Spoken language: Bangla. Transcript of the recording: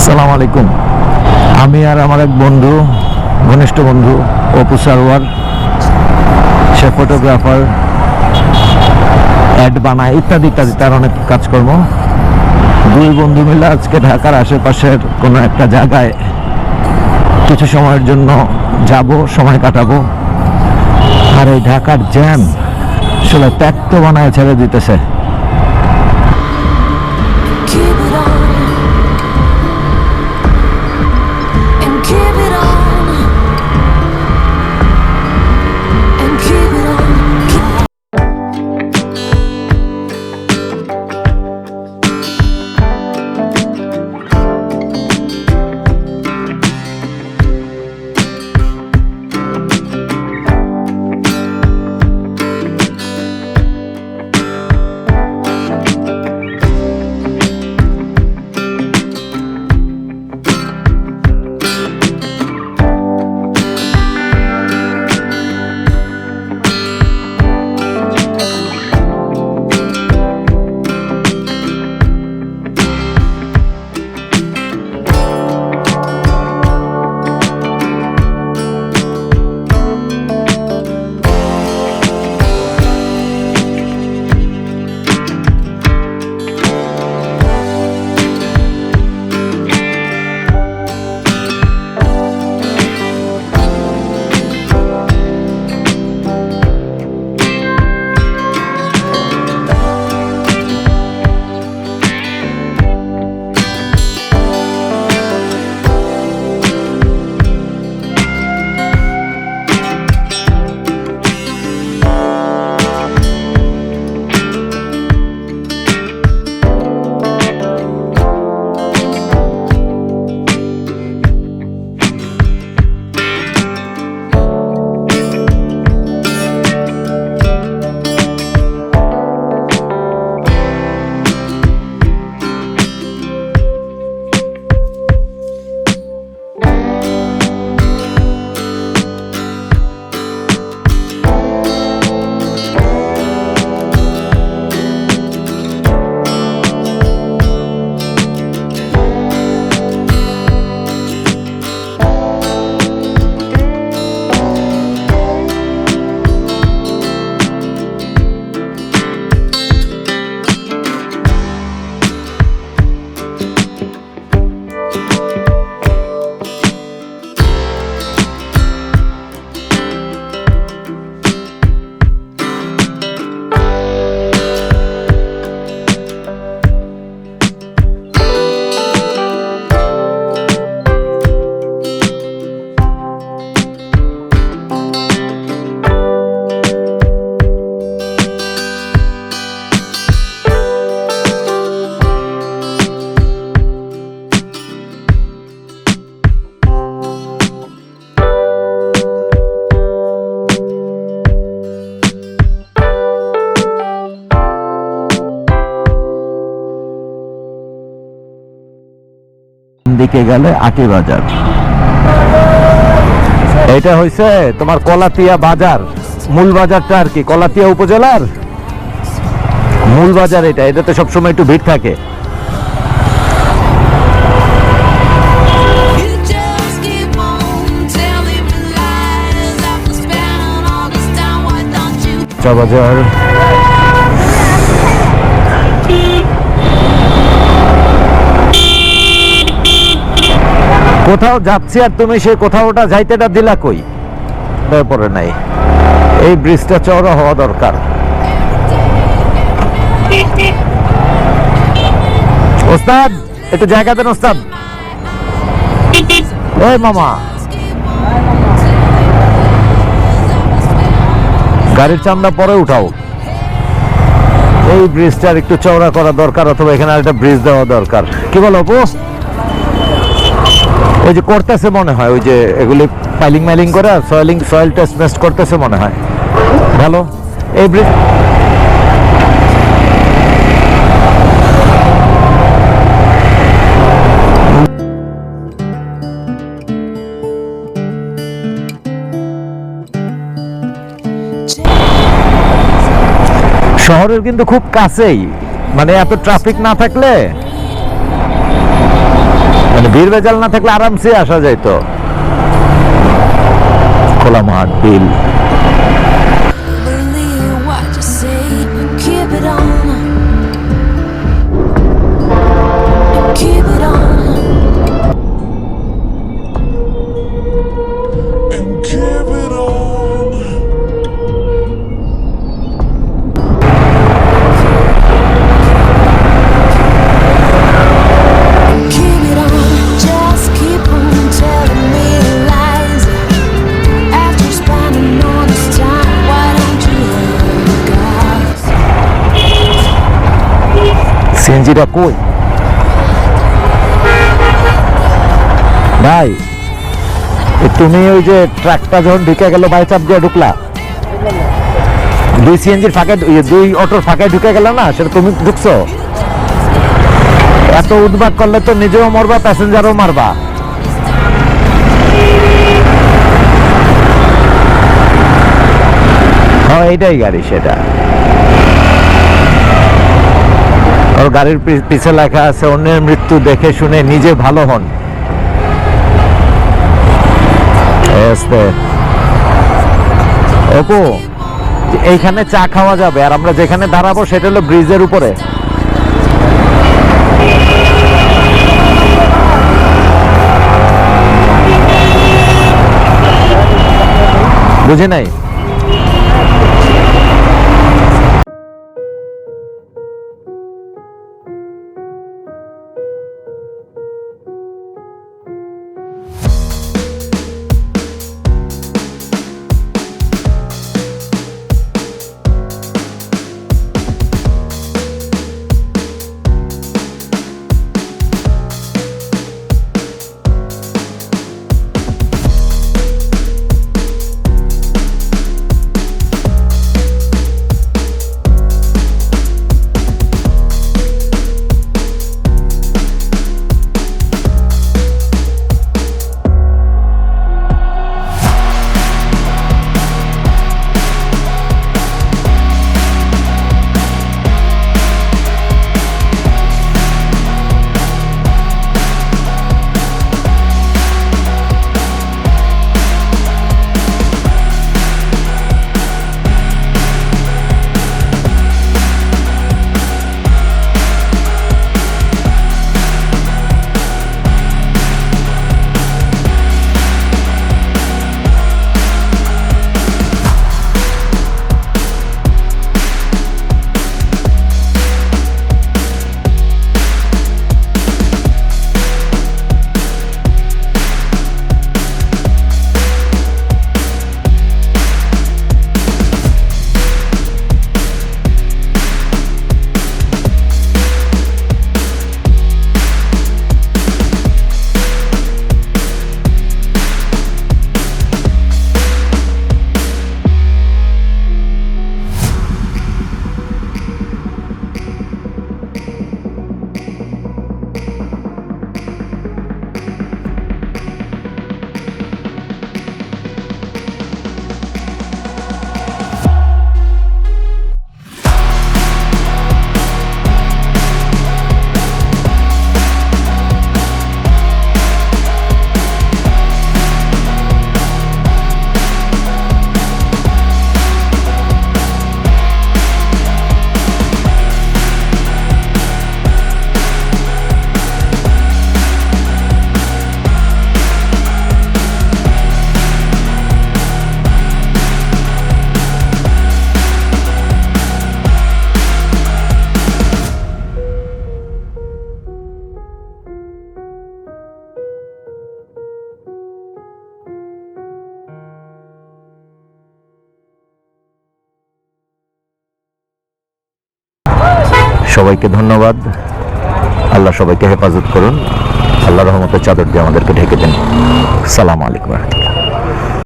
আসসালামু আলাইকুম। আমি আর আমার এক বন্ধু, ঘনিষ্ঠ বন্ধু অপু সারওয়ার, সে ফটোগ্রাফার, অ্যাড বানায় ইত্যাদি ইত্যাদি, তার অনেক কাজকর্ম। দুই বন্ধু মিলে আজকে ঢাকার আশেপাশের কোনো একটা জায়গায় কিছু সময়ের জন্য যাব, সময় কাটাবো। আর এই ঢাকার জ্যাম আসলে ত্যাক্ত বানায় ছেড়ে দিতেছে। দিকে গেলে আটি বাজার, এটা হইছে তোমার কলাতিয়া বাজার, মূল বাজারটা আর কি, কলাতিয়া উপজেলার মূল বাজার এটা। এটাতে সবসময় একটু ভিড় থাকে। বাজার কোথাও যাচ্ছি আর তুমি সেই কোথাওটা যাইতেটা দিলা কই? পরে নাই, এই ব্রিজটা চওড়া হওয়া দরকার। ওস্তাদ একটু জায়গা দেন ওস্তাদ। ওই মামা, গাড়ির চামড়া পরে উঠাও। এই ব্রিজটার একটু চওড়া করা দরকার, অথবা এখানে একটা ব্রিজ দেওয়া দরকার। কি বলো অপু? ওই যে করতেছে মনে হয়, ওই যে এগুলি পাইলিং মাইলিং করে সয়েল টেস্ট মেস্ট করতেছে মনে হয়। ভালো এই ব্রিজ। শহরের কিন্তু খুব কাছেই, মানে এত ট্রাফিক না থাকলে মানে ভিড় ভেজাল না থাকলে আরামসে আসা যায় তো। খোলা মাঠ, বিল। সিএনজিটা কই ভাই? তুমি ওই যে ট্রাকটা যখন ঢুকে গেল বাই চাপ দিয়ে ঢুকলা, দুই সিএনজির ফাঁকে, দুই অটোর ফাঁকে ঢুকে গেল না, সেটা তুমি ঢুকছো? এত উদ্বাগ করলে তো নিজেও মরবা, প্যাসেঞ্জারও মারবা। হ্যাঁ, এইটাই গাড়ি, সেটা। ওর গাড়ির পিছে লেখা আছে অন্যের মৃত্যু দেখে শুনে নিজে ভালো হন। অপু, এইখানে চা খাওয়া যাবে, আর আমরা যেখানে দাঁড়াবো সেটা হলো ব্রিজের উপরে। বুঝি নাই। সবাইকে ধন্যবাদ। আল্লাহ সবাইকে হেফাজত করুন। আল্লাহর রহমতের চাদর দিয়ে আমাদেরকে ঢেকে দিন। আসসালামু আলাইকুম।